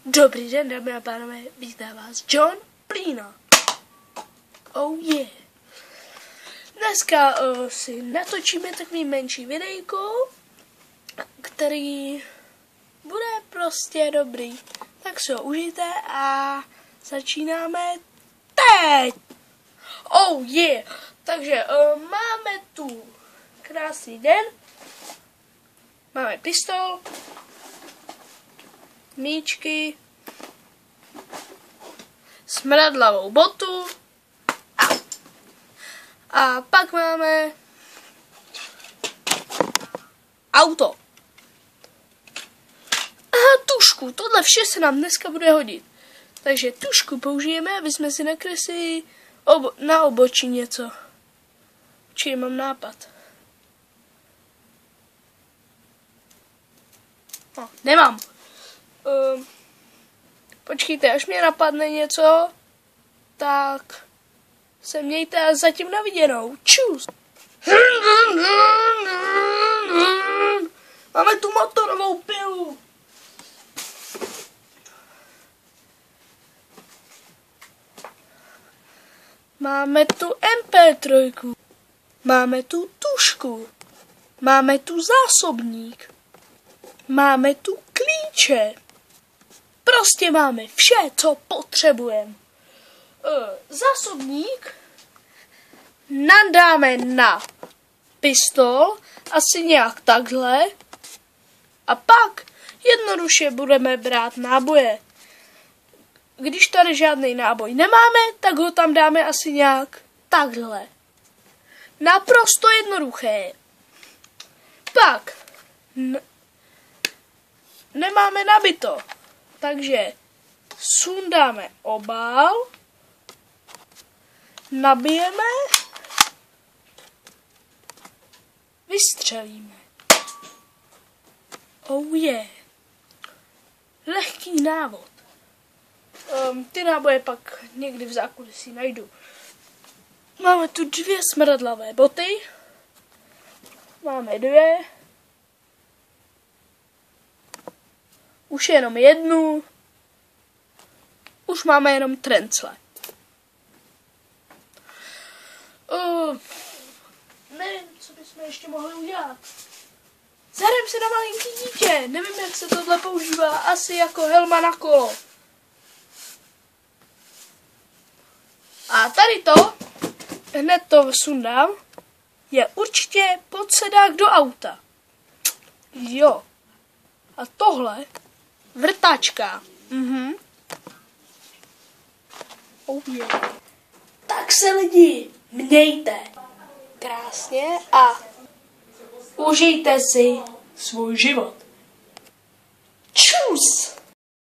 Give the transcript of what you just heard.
Dobrý den, dámy a pánové, vítá vás John Plína. Oh yeah. Dneska si natočíme takový menší videjko, který bude prostě dobrý. Tak si ho užijte a začínáme teď. Oh yeah. Takže máme tu krásný den. Máme pistol, míčky, smradlavou botu a pak máme auto. A tušku, tohle vše se nám dneska bude hodit. Takže tušku použijeme, aby jsme si nakreslili na obočí něco. Či mám nápad. No, nemám. Počkejte, až mě napadne něco, tak se mějte a zatím na viděnou. Čus! Máme tu motorovou pilu. Máme tu MP3. Máme tu tušku. Máme tu zásobník. Máme tu klíče. Prostě máme vše, co potřebujeme. Zásobník nadáme na pistol, asi nějak takhle. A pak jednoduše budeme brát náboje. Když tady žádný náboj nemáme, tak ho tam dáme asi nějak takhle. Naprosto jednoduché. Pak nemáme nabito. Takže sundáme obal, nabijeme, vystřelíme. Oh yeah. Lehký návod. Ty náboje pak někdy v zákulisí najdu. Máme tu 2 smradlavé boty. Máme 2. Už jenom 1. Už máme jenom trencle. Nevím, co bychom ještě mohli udělat. Zahrajeme se na malinký dítě. Nevím, jak se tohle používá. Asi jako helma na kolo. A tady to, hned to sundám, je určitě podsedák do auta. Jo. A tohle vrtačka. Oh yeah. Tak se lidi, mějte krásně a užijte si svůj život. Čus!